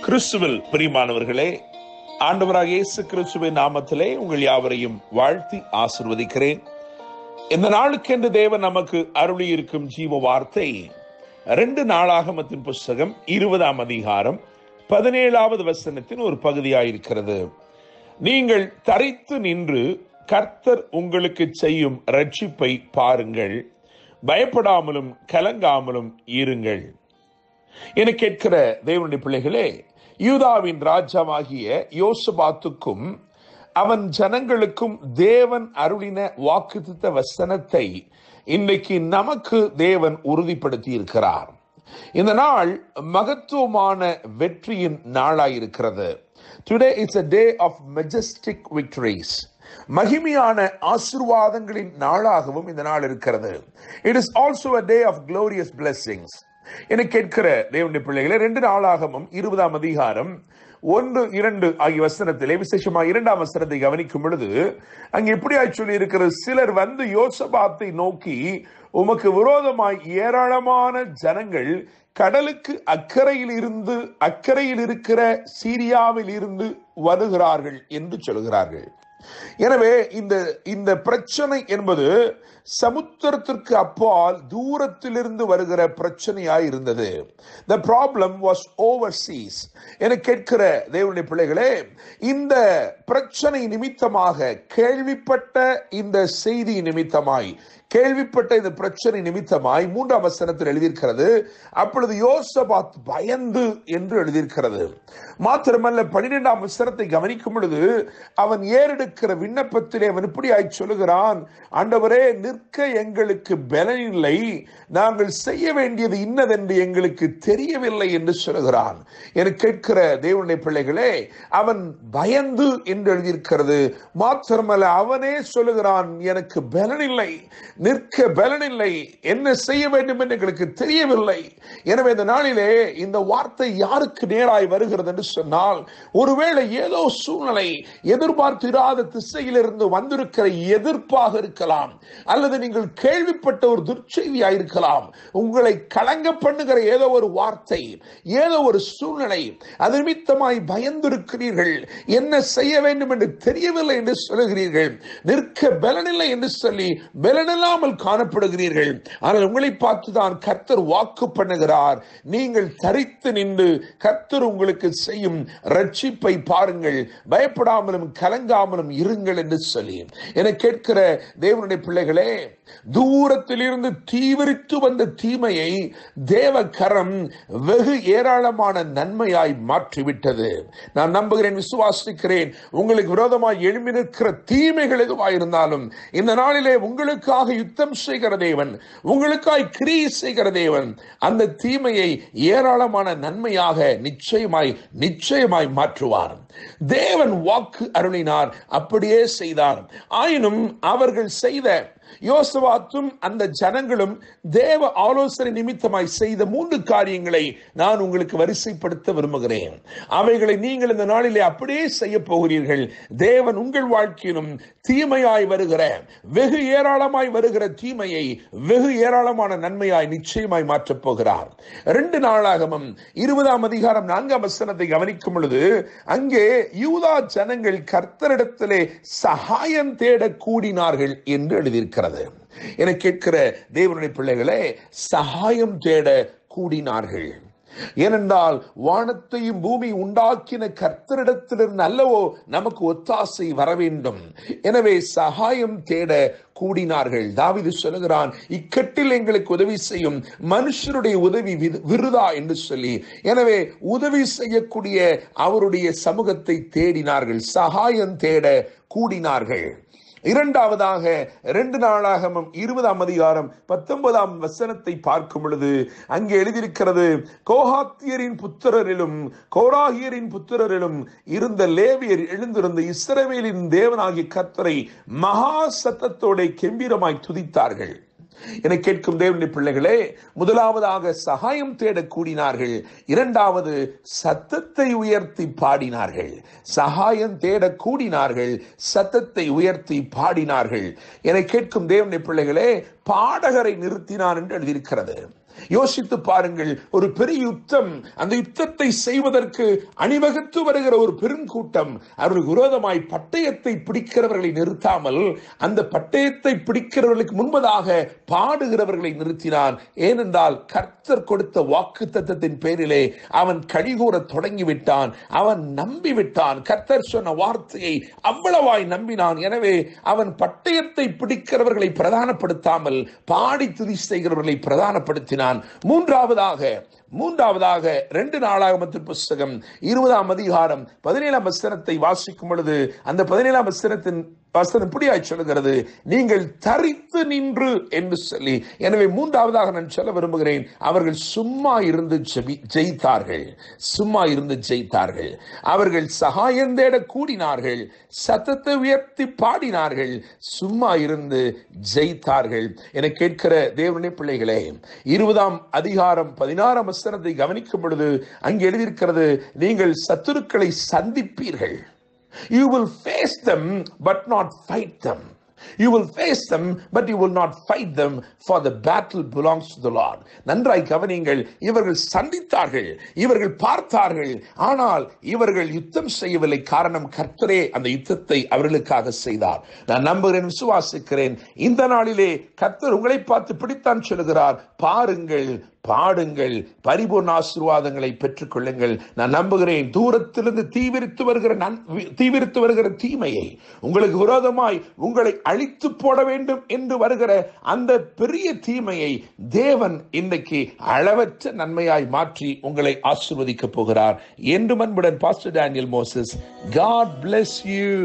கிறிஸ்துவில் பிரியமானவர்களே, ஆண்டவராக இயேசு கிறிஸ்துவின் நாமத்திலே உங்கள் யாவரையும் வாழ்த்தி ஆசிர்வதிக்கிறேன். இந்த நாளுக்கென்று தேவன் நமக்கு அருளி இருக்கும் ஜீவ வார்த்தை 2 நாளாகமத்தின் புஸ்தகம் 20ஆம் அதிகாரம் 17வது வசனத்தின் ஒரு பகுதியாயிருக்கிறது. நீங்கள் தரித்து நின்று கர்த்தர் உங்களுக்கு செய்யும் ரட்சிப்பை பாருங்கள், பயப்படாமலும் கலங்காமலும் இருங்கள் என கேட்கிற தேவனுடைய பிள்ளைகளே, யூதாவின் ராஜாவாகிய யோசபாத்துக்கும் அவன் ஜனங்களுக்கும் தேவன் அருளின வாக்குத்தத்த வசனத்தை இன்றைக்கு நமக்கு தேவன் உறுதிப்படுத்தி இருக்கிறார். இந்த நாள் மகத்துவமான வெற்றியின் நாளாயிருக்கிறது. Today is a day of majestic victories. மகிமையான ஆசீர்வாதங்களின் நாளாகவும் இந்த நாள் இருக்கிறது. It is also a day of glorious blessings. என கேட்கிற தேவனுடைய பிள்ளைகளே, 2 நாளாகமம் 20ஆம் அதிகாரம் 1, 2 ஆகிய வசனத்திலே விசேஷமாக 2ஆம் வசனத்தை கவனிக்கும் பொழுது அங்கே எப்படியாய் சொல்லி இருக்கிறது, சிலர் வந்து யோசபாத்தை நோக்கி, உமக்கு விரோதமாய் ஏராளமான ஜனங்கள் கடலுக்கு அக்கறையில் இருக்கிற சீரியாவில் இருந்து வருகிறார்கள் என்று சொல்கிறார்கள். எனவே இந்த பிரச்சனை என்பது சமுத்திரத்திற்கு அப்பால் தூரத்திலிருந்து வருகிற பிரச்சனையாய் இருந்தது. The problem was overseas. என கேட்கிற தேவனுடைய பிள்ளைகளே, இந்த பிரச்சனை நிமித்தமாக கேள்விப்பட்ட இந்த செய்தி நிமித்தமாய் கேள்விப்பட்ட இந்த பிரச்சனை நிமித்தமாய் 3ஆம் வசனத்தில் எழுதியிருக்கிறது, அப்பொழுது யோசபாத் பயந்து என்று எழுதியிருக்கிறது. மாத்திரமல்ல, 12ஆம் வசனத்தை கவனிக்கும் பொழுது அவன் ஏறெடுக்கிற விண்ணப்பத்திலே அவன் இப்படியாய் சொல்லுகிறான், ஆண்டவரே, நிற்க எங்களுக்கு பலன் இல்லை, நாங்கள் செய்ய வேண்டியது இன்னதென்று எங்களுக்கு தெரியவில்லை என்று சொல்லுகிறான். என கேட்கிற தேவனுடைய பிள்ளைகளே, அவன் பயந்து என்று எழுதியிருக்கிறது. மாத்திரமல்ல, அவனே சொல்லுகிறான், எனக்கு பலன் இல்லை, நிற்க பலன் இல்லை, என்ன செய்ய வேண்டும் என்று எங்களுக்கு தெரியவில்லை. எனவே இந்த நாளிலே இந்த வார்த்தை யாருக்கு நேராய் வருகிறது என்று சொன்னால், ஒருவேளை ஏதோ சூழ்நிலை எதிர்பார்த்திராத திசையிலிருந்து வந்திருக்கிற எதிர்ப்பாக இருக்கலாம், அல்லது நீங்கள் கேள்விப்பட்ட ஒரு துர்ச்செய்தியாக இருக்கலாம், உங்களை கலங்க பண்ணுகிற ஏதோ ஒரு வார்த்தை, ஏதோ ஒரு சூழ்நிலை, அது நிமித்தமாய் பயந்திருக்கிறீர்கள், என்ன செய்ய வேண்டும் என்று தெரியவில்லை என்று சொல்லுகிறீர்கள், நிற்க பலனில்லை என்று சொல்லி பலனில்லாமல் காணப்படுகிறீர்கள். ஆனால் உங்களை பார்த்துதான் கர்த்தர் வாக்கு பண்ணுகிறார், நீங்கள் தரித்து நின்று கர்த்தர் உங்களுக்கு செய்யும் ரட்சிப்பை பாருங்கள், பயப்படாமலும் கலங்காமலும் இருங்கள் என்று சொல்லி. என கேட்கிற தேவனுடைய பிள்ளைகளே, தூரத்திலிருந்து தீவிரித்து வந்த தீமையை தேவ கரம் வெகு ஏராளமான நன்மையாய் மாற்றிவிட்டது. நான் நம்புகிறேன், விசுவாசிக்கிறேன், உங்களுக்கு விரோதமாய் எழும்பி நிற்கிற தீமைகள் எதுவாயிருந்தாலும் இந்த நாளிலே உங்களுக்காக யுத்தம் செய்கிற தேவன், உங்களுக்காய் கிரியை செய்கிற தேவன் அந்த தீமையை ஏராளமான நன்மையாக நிச்சயமாய் மாற்றுவார். தேவன் வாக்கு அருளினார், அப்படியே செய்தார். ஆயினும் அவர்கள் செய்த, யோசபாத்தும் அந்த ஜனங்களும் தேவ ஆலோசனை நிமித்தமாய் செய்த 3 காரியங்களை நான் உங்களுக்கு வரிசைப்படுத்த விரும்புகிறேன். அவைகளை நீங்கள் இந்த நாளிலே அப்படியே செய்ய போகிறீர்கள். தேவன் உங்கள் வாழ்க்கையிலும் தீமையாய் வருகிற, வெகு ஏராளமாய் வருகிற தீமையை வெகு ஏராளமான நன்மையாய் நிச்சயமாய் மாற்றப் போகிறார். 2 நாளாகமம் 20ஆம் அதிகாரம் 4ஆம் வசனத்தை கவனிக்கும் பொழுது அங்கே யூதா ஜனங்கள் கர்த்தரிடத்திலே சகாயம் தேட கூடினார்கள் என்று எழுதியிருக்கிறது. என கேட்கிற தேவனுடைய பிள்ளைகளே, சகாயம் தேட கூடினார்கள். ஏனென்றால் வானத்தையும் பூமி உண்டாக்கின கர்த்தரிடத்திலிருந்து அல்லவோ நமக்கு ஒத்தாசை வர வேண்டும். எனவே சகாயம் தேட கூடினார்கள். தாவீது சொல்லுகிறான், இக்கட்டில் எங்களுக்கு உதவி செய்யும் மனுஷருடைய உதவி விருதா என்று சொல்லி. எனவே உதவி செய்யக்கூடிய அவருடைய சமூகத்தை தேடினார்கள், சகாயம் தேட கூடினார்கள். இரண்டாவதாக 2 நாளாகமம் 20ஆம் அதிகாரம் 19ஆம் வசனத்தை பார்க்கும் பொழுது அங்கே எழுதியிருக்கிறது, கோகாத்தியரின் புத்திரரிலும் கோராகியரின் புத்திரரிலும் இருந்த லேவியர் எழுந்திருந்த இஸ்ரவேலின் தேவனாகிய கர்த்தரை மகா சத்தத்தோட கெம்பீரமாய் துதித்தார்கள். என கேட்கும் தேவனுடைய பிள்ளைகளே, முதலாவதாக சகாயம் தேட கூடினார்கள், இரண்டாவது சத்தத்தை உயர்த்தி பாடினார்கள். சகாயம் தேட கூடினார்கள், சத்தத்தை உயர்த்தி பாடினார்கள். என கேட்கும் தேவனுடைய பிள்ளைகளே, பாடகரை நிறுத்தினார் என்று எழுதியிருக்கிறது. யோசித்து பாருங்கள், ஒரு பெரிய யுத்தம், அந்த யுத்தத்தை செய்வதற்கு அணிவகுத்து வருகிற ஒரு பெருங்கூட்டம் அவர்களுக்கு விரோதமாய் பட்டயத்தை பிடிக்கிறவர்களை நிறுத்தாமல் அந்த பட்டயத்தை பிடிக்கிறவர்களுக்கு முன்பதாக பாடுகிறவர்களை நிறுத்தினான். ஏனென்றால் கர்த்தர் கொடுத்த வாக்குத்தத்தத்தின் பேரிலே அவன் கடிகூற தொடங்கிவிட்டான். அவன் நம்பிவிட்டான். கர்த்தர் சொன்ன வார்த்தையை அவ்வளவாய் நம்பினான். எனவே அவன் பட்டயத்தை பிடிக்கிறவர்களை பிரதானப்படுத்தாமல் பாடி துதி செய்கிறவர்களை பிரதானப்படுத்தினான். மூன்றாவதாக 2 நாளாகமத்தின் புஸ்தகம் 20ஆம் அதிகாரம் 17ஆம் வசனத்தை வாசிக்கும் பொழுது அந்த 17ஆம் வசனத்தின் வசனம் இப்படியாய் சொல்லுகிறது, நீங்கள் தரித்து நின்று என்று சொல்லி. எனவே மூன்றாவதாக நான் சொல்ல விரும்புகிறேன், அவர்கள் சும்மா இருந்து ஜெயித்தார்கள். சும்மா இருந்து ஜெயித்தார்கள். அவர்கள் சகாயம் தேட கூடினார்கள், சத்தத்தை உயர்த்தி பாடினார்கள், சும்மா இருந்து ஜெயித்தார்கள். என கேட்கிற தேவனுடைய பிள்ளைகளே, 20ஆம் அதிகாரம் 16ஆம் வசனத்தை கவனிக்கும் பொழுது அங்கே எழுதியிருக்கிறது, நீங்கள் சத்துருக்களை சந்திப்பீர்கள். You will face them but not fight them. You will face them but you will not fight them, for the battle belongs to the Lord. நன்றாய் கவனியுங்கள். இவர்கள் சந்தித்தார்கள், இவர்கள் பார்த்தார்கள், ஆனால் இவர்கள் யுத்தம் செய்யவில்லை. காரணம், கர்த்தரே அந்த யுத்தத்தை அவர்களுக்காக செய்தார். நான் நம்புகிறேன், விசுவாசிக்கிறேன், இந்த நாளிலே கர்த்தர் உங்களை பார்த்து பிடித்தான் சொல்லுகிறார், பாருங்கள், பாடுங்கள், பரிபூர்ண ஆசீர்வாதங்களை பெற்றுக் கொள்ளுங்கள். நான் நம்புகிறேன், தூரத்திலிருந்து தீவிரித்து வருகிற தீமையை, உங்களுக்கு விரோதமாய் உங்களை அழித்து போட வேண்டும் என்று வருகிற அந்த பெரிய தீமையை தேவன் இன்றைக்கு அளவற்ற நன்மையாய் மாற்றி உங்களை ஆசீர்வதிக்க போகிறார். என்று அன்புடன் pastor Daniel Moses. God bless you.